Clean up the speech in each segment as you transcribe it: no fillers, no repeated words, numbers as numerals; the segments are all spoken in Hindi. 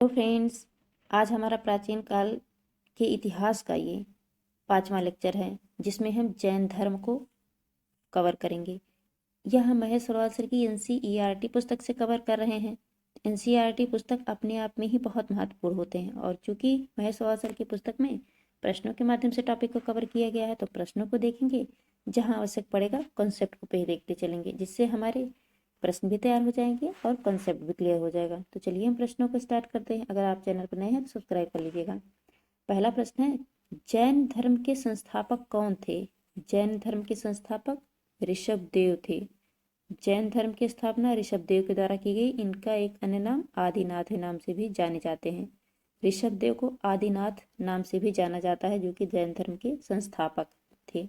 तो फ्रेंड्स, आज हमारा प्राचीन काल के इतिहास का ये 5वां लेक्चर है जिसमें हम जैन धर्म को कवर करेंगे। यह हम महेश श्रीवास्तव की NCERT पुस्तक से कवर कर रहे हैं। NCERT पुस्तक अपने आप में ही बहुत महत्वपूर्ण होते हैं और चूंकि महेश श्रीवास्तव की पुस्तक में प्रश्नों के माध्यम से टॉपिक को कवर किया गया है तो प्रश्नों को देखेंगे, जहाँ आवश्यक पड़ेगा कॉन्सेप्ट को पे देखते चलेंगे, जिससे हमारे प्रश्न भी तैयार हो जाएंगे और कॉन्सेप्ट भी क्लियर हो जाएगा। तो चलिए हम प्रश्नों को स्टार्ट करते हैं। अगर आप चैनल पर नए हैं तो सब्सक्राइब कर लीजिएगा। पहला प्रश्न है, जैन धर्म के संस्थापक कौन थे? जैन धर्म के संस्थापक ऋषभदेव थे। जैन धर्म की स्थापना ऋषभदेव के द्वारा की गई। इनका एक अन्य नाम आदिनाथ नाम से भी जाने जाते हैं। ऋषभदेव को आदिनाथ नाम से भी जाना जाता है, जो कि जैन धर्म के संस्थापक थे।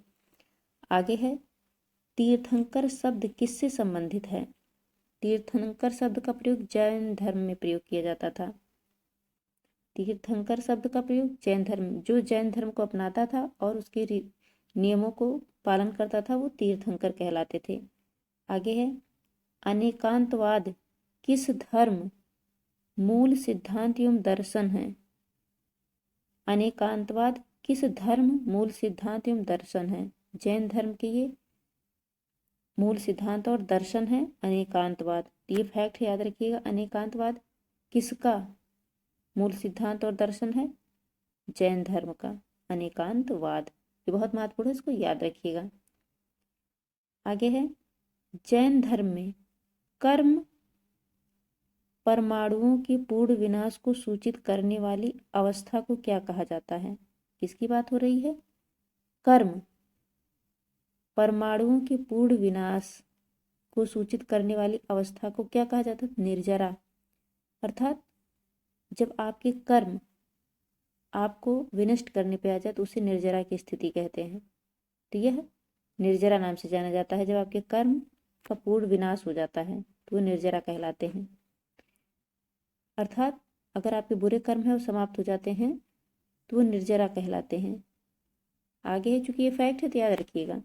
आगे है, तीर्थंकर शब्द किससे संबंधित है? तीर्थंकर शब्द का प्रयोग जैन धर्म में प्रयोग किया जाता था। तीर्थंकर शब्द का प्रयोग जैन धर्म, जो जैन धर्म को अपनाता था और उसके नियमों को पालन करता था, वो तीर्थंकर कहलाते थे। आगे है, अनेकांतवाद किस धर्म मूल सिद्धांत एवं दर्शन है? अनेकांतवाद किस धर्म मूल सिद्धांत एवं दर्शन है? जैन धर्म के ये मूल सिद्धांत और दर्शन है अनेकांतवाद। ये फैक्ट याद रखिएगा। अनेकांतवाद किसका मूल सिद्धांत और दर्शन है? जैन धर्म का अनेकांतवाद। ये बहुत महत्वपूर्ण है, इसको याद रखिएगा। आगे है, जैन धर्म में कर्म परमाणुओं के पूर्ण विनाश को सूचित करने वाली अवस्था को क्या कहा जाता है? किसकी बात हो रही है? कर्म परमाणुओं के पूर्ण विनाश को सूचित करने वाली अवस्था को क्या कहा जाता है? निर्जरा। अर्थात जब आपके कर्म आपको विनष्ट करने पे आ जाए तो उसे निर्जरा की स्थिति कहते हैं। तो यह निर्जरा नाम से जाना जाता है। जब आपके कर्म का पूर्ण विनाश हो जाता है तो वो निर्जरा कहलाते हैं। अर्थात अगर आपके बुरे कर्म है वो समाप्त हो जाते हैं तो वो निर्जरा कहलाते हैं। आगे है, चूंकि ये फैक्ट है तो याद रखिएगा।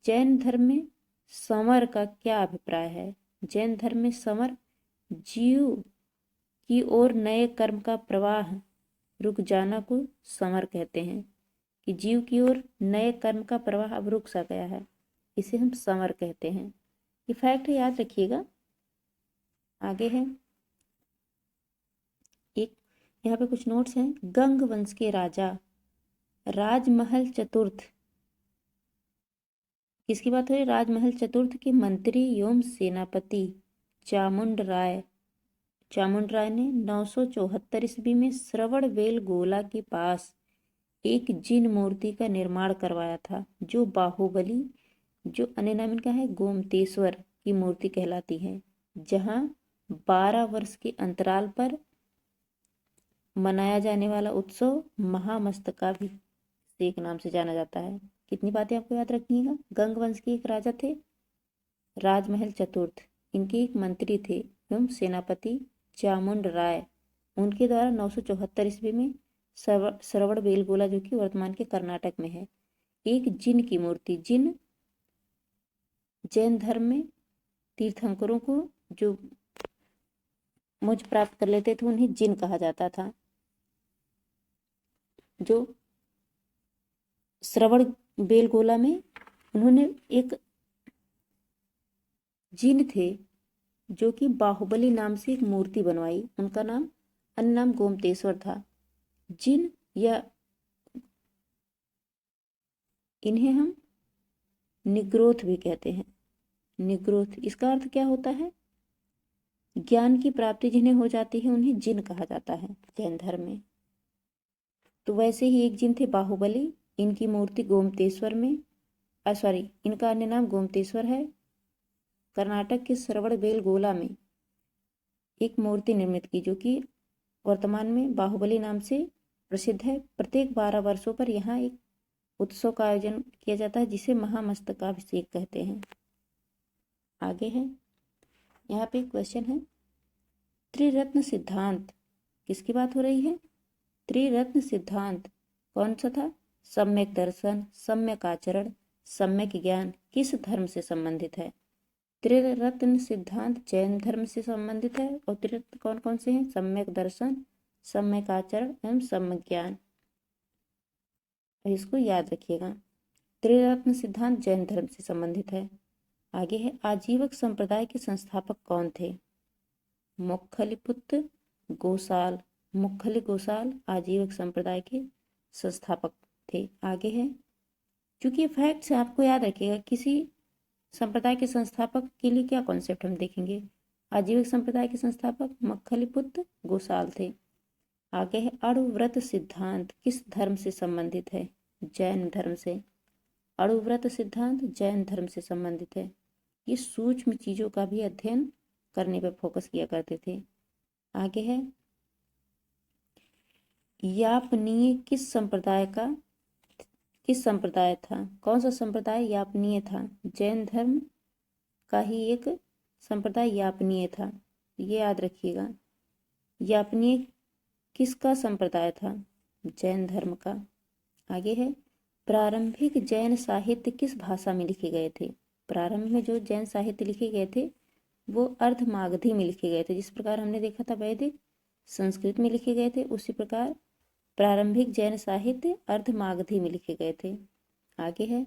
जैन धर्म में समर का क्या अभिप्राय है? जैन धर्म में समर जीव की ओर नए कर्म का प्रवाह रुक जाना को समर कहते हैं, कि जीव की ओर नए कर्म का प्रवाह अब रुक सा गया है, इसे हम समर कहते हैं। ये फैक्ट है, याद रखिएगा। आगे है, एक यहाँ पे कुछ नोट्स हैं। गंग वंश के राजा राजमहल चतुर्थ, किसकी बात हो रही है? राजमहल चतुर्थ के मंत्री एवं सेनापति चामुंड राय ने 974 ईस्वी में श्रवणबेल गोला के पास एक जिन मूर्ति का निर्माण करवाया था, जो बाहुबली, जो अन्य नाम इनका है गोमतेश्वर की मूर्ति कहलाती है, जहां 12 वर्ष के अंतराल पर मनाया जाने वाला उत्सव महामस्तकाभिषेक नाम से जाना जाता है। कितनी बातें आपको याद रखिएगा। गंग वंश के एक राजा थे राजमहल चतुर्थ, इनके एक मंत्री थे एवं सेनापति चामुंड राय। उनके द्वारा 974 ईस्वी में श्रवणबेलगोला, जो कि वर्तमान के कर्नाटक में है, एक जिन की मूर्ति, जिन जैन धर्म में तीर्थंकरों को जो मोक्ष प्राप्त कर लेते थे उन्हें जिन कहा जाता था। जो श्रवणबेलगोला में उन्होंने एक जिन थे जो कि बाहुबली नाम से एक मूर्ति बनवाई। उनका नाम, अन्य नाम गोमतेश्वर था। जिन या इन्हें हम निग्रोथ भी कहते हैं। निग्रोथ, इसका अर्थ क्या होता है? ज्ञान की प्राप्ति जिन्हें हो जाती है उन्हें जिन कहा जाता है जैन धर्म में। तो वैसे ही एक जिन थे बाहुबली, इनकी मूर्ति गोमतेश्वर में, इनका अन्य नाम गोमतेश्वर है। कर्नाटक के श्रवणबेलगोला में एक मूर्ति निर्मित की, जो कि वर्तमान में बाहुबली नाम से प्रसिद्ध है। प्रत्येक 12 वर्षों पर यहाँ एक उत्सव का आयोजन किया जाता है, जिसे महामस्तकाभिषेक कहते हैं। आगे है, यहाँ पे क्वेश्चन है, त्रिरत्न सिद्धांत, किसकी बात हो रही है? त्रिरत्न सिद्धांत कौन सा था? सम्यक दर्शन, सम्यक आचरण, सम्यक ज्ञान किस धर्म से संबंधित है? त्रिरत्न सिद्धांत जैन धर्म से संबंधित है। और त्रिरत्न कौन कौन से हैं? सम्यक दर्शन, सम्यक आचरण एवं सम्यक ज्ञान। इसको याद रखिएगा। त्रिरत्न सिद्धांत जैन धर्म से संबंधित है। आगे है, आजीवक संप्रदाय के संस्थापक कौन थे? मुक्खलिपुत्र गोसाल। मुक्खली गोसाल आजीवक संप्रदाय के संस्थापक थे। आगे है, क्योंकि ये फैक्ट्स आपको याद रखिएगा, किसी संप्रदाय के संस्थापक के लिए क्या कॉन्सेप्ट हम देखेंगे। आजीवक संप्रदाय के संस्थापक मुक्खलिपुत्र गोसाल थे। आगे है, अणुव्रत सिद्धांत किस धर्म से संबंधित है? जैन धर्म से। अणुव्रत सिद्धांत जैन धर्म से संबंधित है। ये सूक्ष्म चीजों का भी अध्ययन करने पर फोकस किया करते थे। आगे है, यापनीय किस संप्रदाय था? कौन सा संप्रदाय यापनीय था? जैन धर्म का ही एक संप्रदाय यापनीय था, ये याद रखिएगा। यापनीय किसका संप्रदाय था? जैन धर्म का। आगे है, प्रारंभिक जैन साहित्य किस भाषा में लिखे गए थे? प्रारंभ में जो जैन साहित्य लिखे गए थे वो अर्धमागधी में लिखे गए थे। जिस प्रकार हमने देखा था वैदिक संस्कृत में लिखे गए थे, उसी प्रकार प्रारंभिक जैन साहित्य अर्धमागधी में लिखे गए थे। आगे है,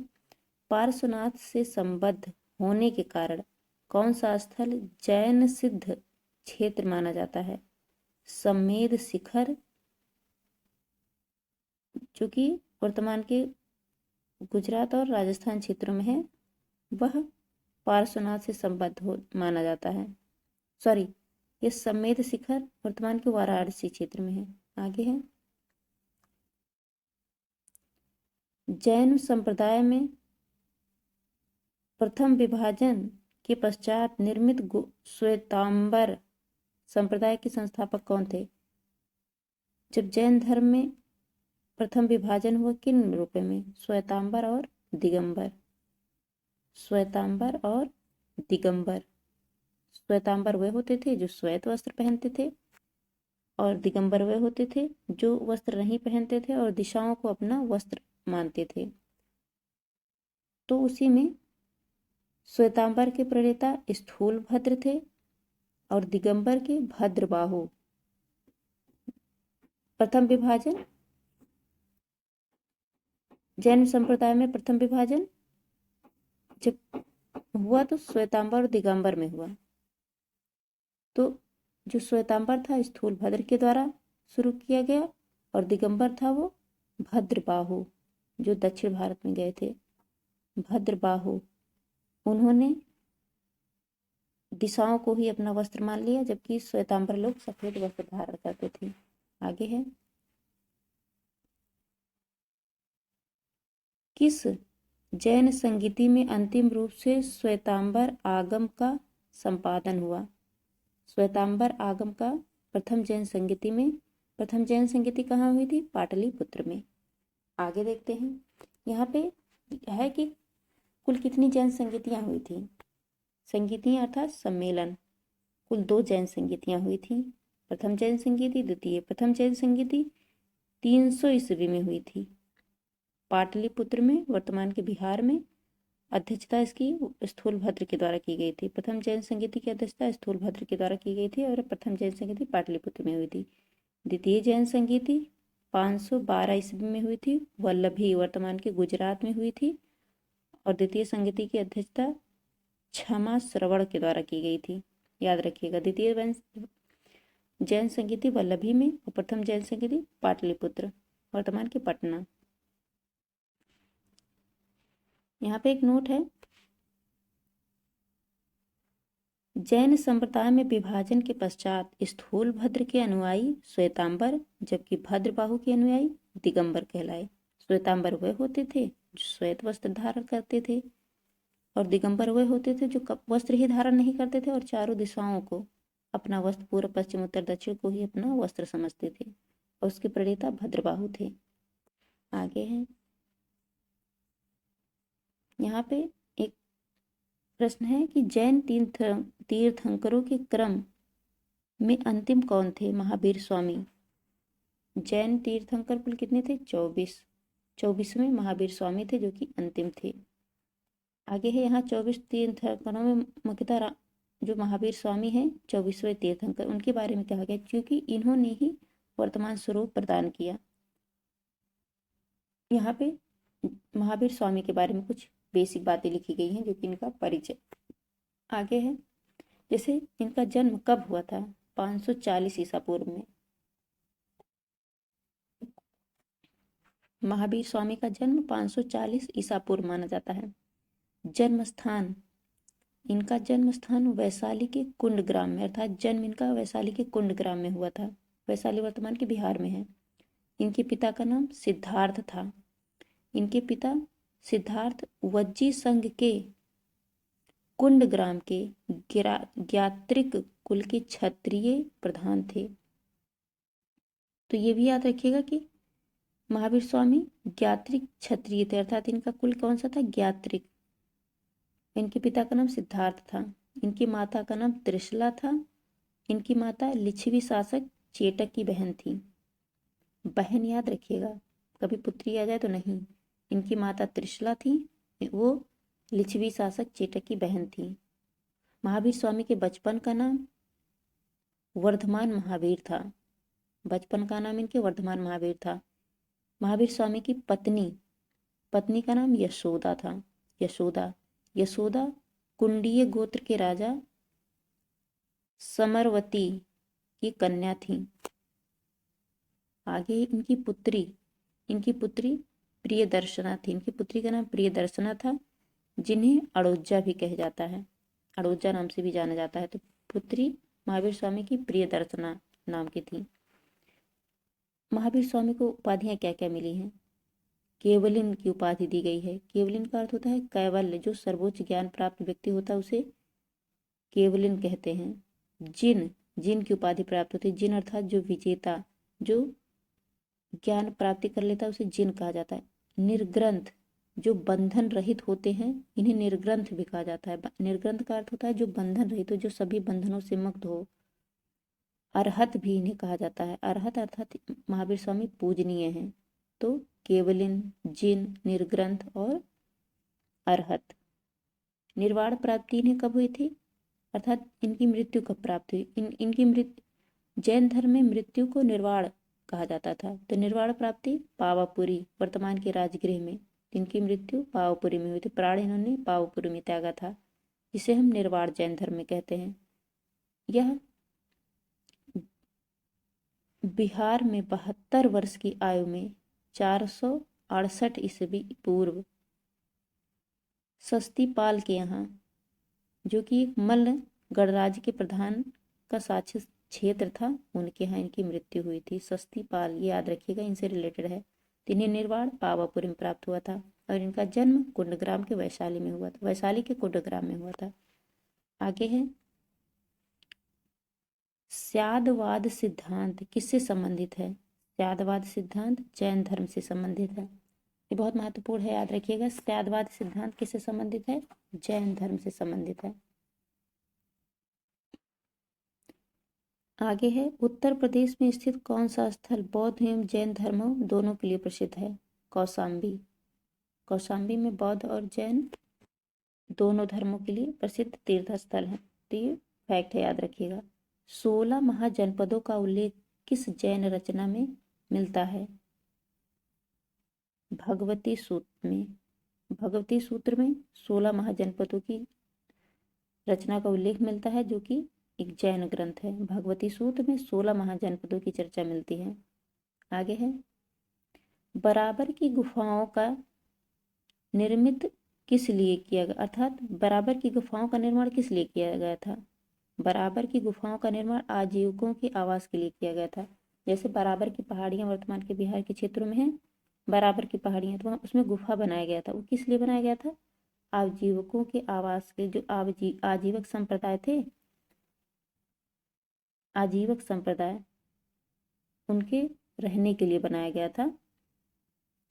पार्श्वनाथ से संबद्ध होने के कारण कौन सा स्थल जैन सिद्ध क्षेत्र माना जाता है? सम्मेद शिखर, जो कि वर्तमान के गुजरात और राजस्थान क्षेत्रों में है, वह पार्श्वनाथ से संबद्ध हो माना जाता है। सॉरी, ये सम्मेद शिखर वर्तमान के वाराणसी क्षेत्र में है। आगे है, जैन संप्रदाय में प्रथम विभाजन के पश्चात निर्मित श्वेतांबर संप्रदाय के संस्थापक कौन थे? जब जैन धर्म में प्रथम विभाजन हुआ किन रूपों में? श्वेतांबर और दिगंबर। श्वेतांबर और दिगंबर। श्वेतांबर वे होते थे जो श्वेत वस्त्र पहनते थे, और दिगंबर वे होते थे जो वस्त्र नहीं पहनते थे और दिशाओं को अपना वस्त्र मानते थे। तो उसी में श्वेतांबर के प्रणेता स्थूलभद्र थे और दिगंबर के भद्रबाहु। प्रथम विभाजन जैन संप्रदाय में प्रथम विभाजन जब हुआ तो श्वेतांबर और दिगंबर में हुआ। तो जो श्वेतांबर था स्थूलभद्र के द्वारा शुरू किया गया, और दिगंबर था वो भद्रबाहु जो दक्षिण भारत में गए थे। भद्रबाहु उन्होंने दिशाओं को ही अपना वस्त्र मान लिया, जबकि श्वेतांबर लोग सफेद वस्त्र धारण करते थे। आगे है, किस जैन संगीति में अंतिम रूप से श्वेतांबर आगम का संपादन हुआ? श्वेतांबर आगम का प्रथम जैन संगीति कहाँ हुई थी? पाटलिपुत्र में। आगे देखते हैं, यहाँ पे है कि कुल कितनी जैन संगीतियाँ हुई थी? संगीतियाँ अर्थात सम्मेलन, कुल 2 जैन संगीतियाँ हुई थी। प्रथम जैन संगीति, द्वितीय। प्रथम जैन संगीति 300 ईस्वी में हुई थी पाटलिपुत्र में, वर्तमान के बिहार में। अध्यक्षता इसकी स्थूलभद्र के द्वारा की गई थी। प्रथम जैन संगीति की अध्यक्षता स्थूलभद्र के द्वारा की गई थी और प्रथम जैन संगीति पाटलिपुत्र में हुई थी। द्वितीय जैन संगीति 512 ईस्वी में हुई थी, वल्लभी वर्तमान के गुजरात में हुई थी। और द्वितीय संगीति की अध्यक्षता क्षमा श्रवण के द्वारा की गई थी। याद रखिएगा, द्वितीय जैन संगीति वल्लभी में और प्रथम जैन संगीति पाटलिपुत्र वर्तमान के पटना। यहाँ पे एक नोट है, जैन संप्रदाय में विभाजन के पश्चात स्थूलभद्र के अनुयायी श्वेतांबर, जबकि भद्रबाहु के अनुयायी दिगंबर कहलाए। श्वेतांबर वे होते थे जो श्वेत वस्त्र धारण करते थे, और दिगंबर वे होते थे जो वस्त्र ही धारण नहीं करते थे और चारों दिशाओं को अपना वस्त्र, पूर्व पश्चिम उत्तर दक्षिण को ही अपना वस्त्र समझते थे, और उसके प्रणेता भद्रबाहु थे। आगे है, यहाँ पे एक प्रश्न है कि जैन तीर्थंकरों के क्रम में अंतिम कौन थे? महावीर स्वामी। जैन तीर्थंकर कुल कितने थे? 24वें महावीर स्वामी थे जो कि अंतिम थे। आगे है यहाँ 24 तीर्थंकरों में मुख्यतः जो महावीर स्वामी हैं 24वें तीर्थंकर, उनके बारे में कहा गया क्योंकि इन्होंने ही वर्तमान स्वरूप प्रदान किया। यहाँ पे महावीर स्वामी के बारे में कुछ बेसिक बातें लिखी गई हैं, जो कि इनका परिचय। आगे है जैसे इनका जन्म कब हुआ था, 540 ईसा पूर्व में। महावीर स्वामी का जन्म 540 ईसा पूर्व माना जाता है। जन्म स्थान, इनका जन्म स्थान वैशाली के कुंड ग्राम में, अर्थात जन्म इनका वैशाली के कुंड ग्राम में हुआ था। वैशाली वर्तमान के बिहार में है। इनके पिता का नाम सिद्धार्थ था। इनके पिता सिद्धार्थ वज्जी संघ के कुंड ग्राम के ज्ञात्रिक कुल के क्षत्रिय प्रधान थे। तो ये भी याद रखिएगा कि महावीर स्वामी ज्ञात्रिक क्षत्रिय थे, अर्थात इनका कुल कौन सा था, ज्ञात्रिक। इनके पिता का नाम सिद्धार्थ था। इनकी माता का नाम त्रिशला था। इनकी माता लिच्छवी शासक चेटक की बहन थी। बहन याद रखिएगा, कभी पुत्री आ जाए तो नहीं। इनकी माता त्रिशला थी, वो लिच्छवी शासक चेटक की बहन थी। महावीर स्वामी के बचपन का नाम वर्धमान महावीर था। बचपन का नाम इनके वर्धमान महावीर था। महावीर स्वामी की पत्नी का नाम यशोदा था। यशोदा कुंडीय गोत्र के राजा समरवती की कन्या थी। आगे इनकी पुत्री प्रियदर्शना थी। इनकी पुत्री का नाम प्रियदर्शना था, जिन्हें अड़ोजा भी कहा जाता है, अड़ोजा नाम से भी जाना जाता है। तो पुत्री महावीर स्वामी की प्रियदर्शना नाम की थी। महावीर स्वामी को उपाधियां क्या क्या मिली हैं? केवलिन की उपाधि दी गई है। केवलिन का अर्थ होता है कैवल्य, जो सर्वोच्च ज्ञान प्राप्त व्यक्ति होता है उसे केवलिन कहते हैं। जिन की उपाधि प्राप्त होती है। जिन अर्थात जो विजेता, जो ज्ञान प्राप्ति कर लेता है उसे जिन कहा जाता है। निर्ग्रंथ, जो बंधन रहित होते हैं, इन्हें निर्ग्रंथ भी कहा जाता है। निर्ग्रंथ का अर्थ होता है जो बंधन रहित हो, जो सभी बंधनों से मुक्त हो। अरहत भी इन्हें कहा जाता है। अरहत अर्थात महावीर स्वामी पूजनीय हैं। तो केवलिन, जिन, निर्ग्रंथ और अरहत। निर्वाण प्राप्ति इन्हें कब हुई थी, अर्थात इनकी मृत्यु कब प्राप्त हुई? इनकी मृत्यु, जैन धर्म में मृत्यु को निर्वाण कहा जाता था। तो निर्वाण प्राप्ति पावापुरी, वर्तमान के राजगृह में। इनकी मृत्यु पावापुरी में हुई थी। प्राण इन्होंने पावापुरी में त्यागा था, जिसे हम निर्वाण जैन धर्म में कहते हैं। यह बिहार में 72 वर्ष की आयु में 468 ईस्वी पूर्व सस्तीपाल के यहाँ, जो कि एक मल्ल गणराज्य के प्रधान का शासित क्षेत्र था, उनके यहाँ इनकी मृत्यु हुई थी। सस्तीपाल, ये याद रखिएगा, इनसे रिलेटेड है। इन्हें निर्वाण पावापुरी में प्राप्त हुआ था और इनका जन्म कुंडग्राम के वैशाली में हुआ था। वैशाली के कुंडग्राम में हुआ था। आगे है स्यादवाद सिद्धांत किससे संबंधित है? स्यादवाद सिद्धांत जैन धर्म से संबंधित है। ये बहुत महत्वपूर्ण है, याद रखिएगा। स्यादवाद सिद्धांत किससे संबंधित है? जैन धर्म से संबंधित है। आगे है उत्तर प्रदेश में स्थित कौन सा स्थल बौद्ध एवं जैन धर्मों दोनों के लिए प्रसिद्ध है? कौशाम्बी। कौशाम्बी में बौद्ध और जैन दोनों धर्मों के लिए प्रसिद्ध तीर्थ स्थल है। तो ये फैक्ट है, याद रखिएगा। 16 महाजनपदों का उल्लेख किस जैन रचना में मिलता है? भगवती सूत्र में। भगवती सूत्र में 16 महाजनपदों की रचना का उल्लेख मिलता है, जो कि एक जैन ग्रंथ है। भगवती सूत्र में 16 महाजनपदों की चर्चा मिलती है। आगे है बराबर की गुफाओं का निर्मित किस लिए किया गया, अर्थात बराबर की गुफाओं का निर्माण किस लिए किया गया था? बराबर की गुफाओं का निर्माण आजीविकों के आवास के लिए किया गया था। जैसे बराबर की पहाड़ियां वर्तमान के बिहार के क्षेत्रों में हैं, बराबर की पहाड़ियां, तो वहाँ उसमें गुफा बनाया गया था। वो किस लिए बनाया गया था? आजीविकों के आवास के, जो आजीवक संप्रदाय थे, आजीवक संप्रदाय, उनके रहने के लिए बनाया गया था।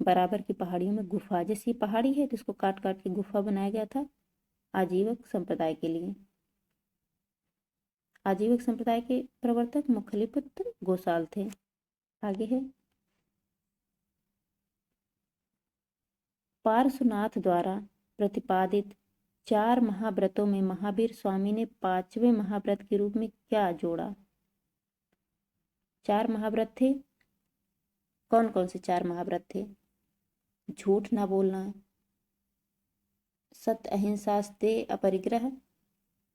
बराबर की पहाड़ियों में गुफा, जैसे ये पहाड़ी है तो इसको काट काट के गुफा बनाया गया था आजीवक संप्रदाय के लिए। आजीवक संप्रदाय के प्रवर्तक मुखलिपुत्र गोसाल थे। आगे है पार्श्वनाथ द्वारा प्रतिपादित 4 महाव्रतों में महावीर स्वामी ने 5वें महाव्रत के रूप में क्या जोड़ा? 4 महाव्रत थे, कौन कौन से 4 महाव्रत थे? झूठ ना बोलना, सत्य अहिंसा स्तेय अपरिग्रह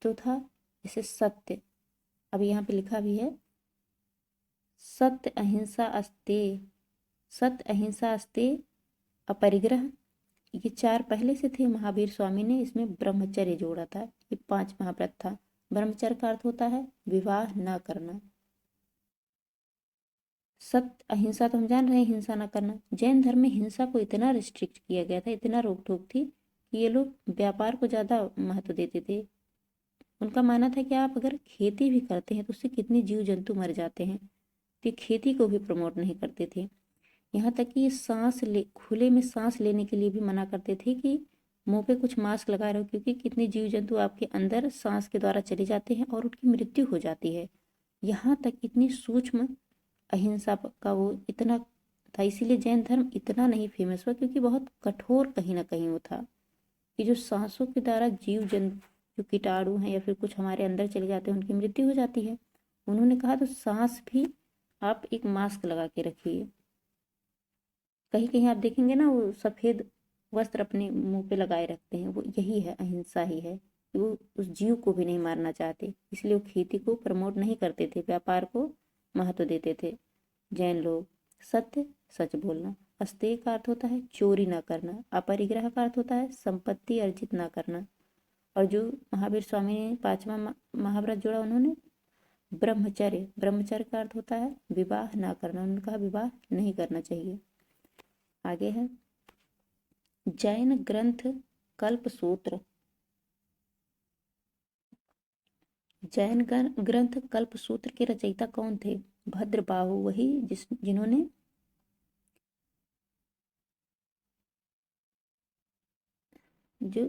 तो था, जैसे सत्य, अब यहाँ पे लिखा भी है सत्य अहिंसा अस्तेय, सत्य अहिंसा अस्तेय अपरिग्रह, ये 4 पहले से थे। महावीर स्वामी ने इसमें ब्रह्मचर्य जोड़ा था, ये 5 महाव्रत था। ब्रह्मचर्य का अर्थ होता है विवाह न करना। सत्य अहिंसा तो हम जान रहे हैं, हिंसा न करना। जैन धर्म में हिंसा को इतना रिस्ट्रिक्ट किया गया था, इतना रोक टोक थी कि ये लोग व्यापार को ज़्यादा महत्व देते थे। उनका मानना था कि आप अगर खेती भी करते हैं तो उससे कितने जीव जंतु मर जाते हैं, तो खेती को भी प्रमोट नहीं करते थे। यहाँ तक कि खुले में सांस लेने के लिए भी मना करते थे कि मुंह पे कुछ मास्क लगाए रहो, क्योंकि कितने जीव जंतु आपके अंदर सांस के द्वारा चले जाते हैं और उनकी मृत्यु हो जाती है। यहाँ तक इतनी सूक्ष्म अहिंसा का वो इतना था, इसीलिए जैन धर्म इतना नहीं फेमस हुआ, क्योंकि बहुत कठोर कहीं ना कहीं वो था कि जो सांसों के द्वारा जीव जंतु, जो कीटाणु हैं या फिर कुछ हमारे अंदर चले जाते हैं, उनकी मृत्यु हो जाती है। उन्होंने कहा तो सांस भी आप एक मास्क लगा के रखिए। कहीं कहीं आप देखेंगे ना, वो सफ़ेद वस्त्र अपने मुंह पे लगाए रखते हैं, वो यही है, अहिंसा ही है। वो उस जीव को भी नहीं मारना चाहते, इसलिए वो खेती को प्रमोट नहीं करते थे, व्यापार को महत्व देते थे जैन लोग। सत्य सच बोलना, अस्तेय का अर्थ होता है चोरी ना करना, अपरिग्रह का अर्थ होता है संपत्ति अर्जित ना करना। और जो महावीर स्वामी ने 5वां महाव्रत जोड़ा, उन्होंने ब्रह्मचर्य, ब्रह्मचर्य का अर्थ होता है विवाह ना करना, उन्होंने कहा विवाह नहीं करना चाहिए। आगे है जैन ग्रंथ कल्पसूत्र। जैन ग्रंथ कल्पसूत्र के रचयिता कौन थे? भद्रबाहु, वही जिन्होंने जो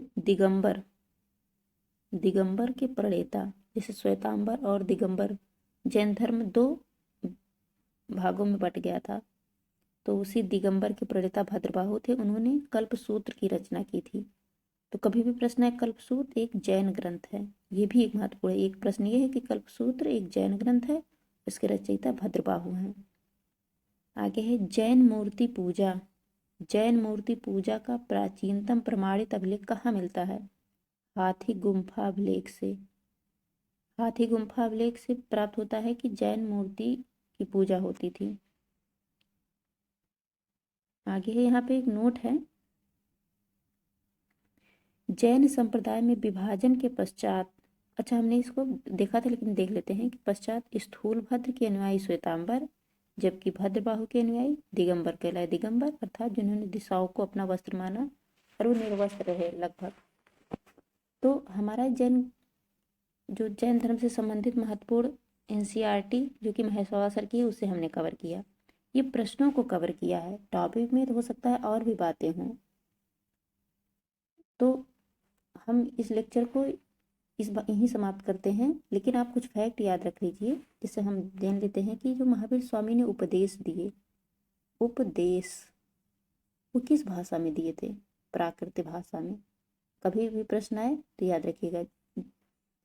दिगंबर के प्रणेता, जैसे श्वेतांबर और दिगंबर, जैन धर्म 2 भागों में बट गया था, तो उसी दिगंबर के प्रणेता भद्रबाहु थे, उन्होंने कल्पसूत्र की रचना की थी। तो कभी भी प्रश्न है कल्पसूत्र एक जैन ग्रंथ है, ये भी एक महत्वपूर्ण है। एक प्रश्न ये है कि कल्पसूत्र एक जैन ग्रंथ है, इसके रचयिता भद्रबाहु हैं। आगे है जैन मूर्ति पूजा। जैन मूर्ति पूजा का प्राचीनतम प्रमाणित अभिलेख कहाँ मिलता है? हाथी गुम्फा अभिलेख से। हाथी गुम्फा अभिलेख से प्राप्त होता है कि जैन मूर्ति की पूजा होती थी। आगे है, यहाँ पे एक नोट है, जैन संप्रदाय में विभाजन के पश्चात, अच्छा हमने इसको देखा था लेकिन देख लेते हैं कि पश्चात स्थूलभद्र के अनुयायी श्वेतांबर, जबकि भद्रबाहु के अनुयायी दिगंबर कहलाए। दिगंबर अर्थात जिन्होंने दिशाओं को अपना वस्त्र माना और वो निर्वस्त्र रहे लगभग। तो हमारा जो जैन धर्म से संबंधित महत्वपूर्ण एनसीईआरटी जो कि महेश्वरा सर की है, उसे हमने कवर किया। ये प्रश्नों को कवर किया है, टॉपिक में तो हो सकता है और भी बातें हों। तो हम इस लेक्चर को यहीं समाप्त करते हैं, लेकिन आप कुछ फैक्ट याद रख लीजिए, जिससे हम जान लेते हैं कि जो महावीर स्वामी ने उपदेश दिए, उपदेश वो किस भाषा में दिए थे? प्राकृत भाषा में। कभी भी प्रश्न आए तो याद रखिएगा,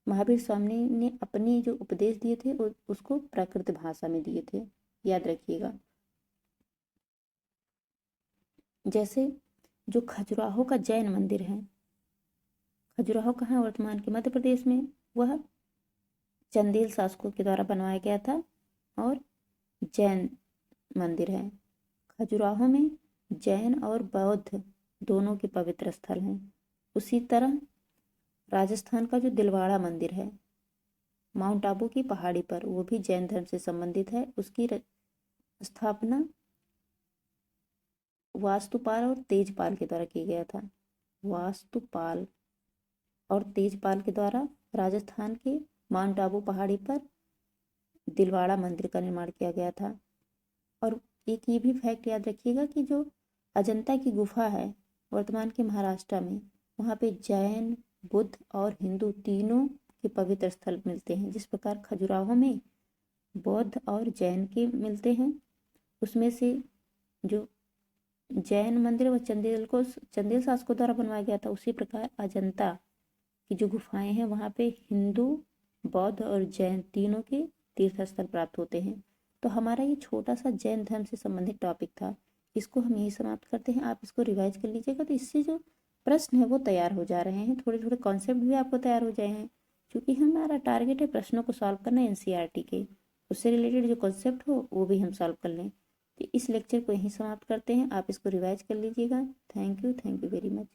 महावीर स्वामी ने अपने जो उपदेश दिए थे उसको प्राकृत भाषा में दिए थे, याद रखिएगा। जैसे जो खजुराहो का जैन मंदिर है, खजुराहो कहाँ है? वर्तमान के मध्य प्रदेश में। वह चंदेल शासकों के द्वारा बनवाया गया था और जैन मंदिर है। खजुराहो में जैन और बौद्ध दोनों के पवित्र स्थल हैं। उसी तरह राजस्थान का जो दिलवाड़ा मंदिर है माउंट आबू की पहाड़ी पर, वो भी जैन धर्म से संबंधित है। उसकी स्थापना वास्तुपाल और तेजपाल के द्वारा किया गया था। वास्तुपाल और तेजपाल के द्वारा राजस्थान के माउंट आबू पहाड़ी पर दिलवाड़ा मंदिर का निर्माण किया गया था। और एक ये भी फैक्ट याद रखिएगा कि जो अजंता की गुफा है वर्तमान के महाराष्ट्र में, वहाँ पे जैन, बुद्ध और हिंदू तीनों के पवित्र स्थल मिलते हैं। जिस प्रकार खजुराहो में बौद्ध और जैन के मिलते हैं, उसमें से जो जैन मंदिर व चंदेल शासकों द्वारा बनवाया गया था, उसी प्रकार अजंता की जो गुफाएं हैं वहाँ पे हिंदू, बौद्ध और जैन तीनों के तीर्थ स्थल प्राप्त होते हैं। तो हमारा ये छोटा सा जैन धर्म से संबंधित टॉपिक था, इसको हम यही समाप्त करते हैं। आप इसको रिवाइज कर लीजिएगा, तो इससे जो प्रश्न है वो तैयार हो जा रहे हैं, थोड़े थोड़े कॉन्सेप्ट भी आपको तैयार हो जाए हैं, क्योंकि हमारा टारगेट है प्रश्नों को सॉल्व करना एनसीईआरटी के, उससे रिलेटेड जो कॉन्सेप्ट हो वो भी हम सॉल्व कर लें। तो इस लेक्चर को यहीं समाप्त करते हैं, आप इसको रिवाइज कर लीजिएगा। Thank you very much.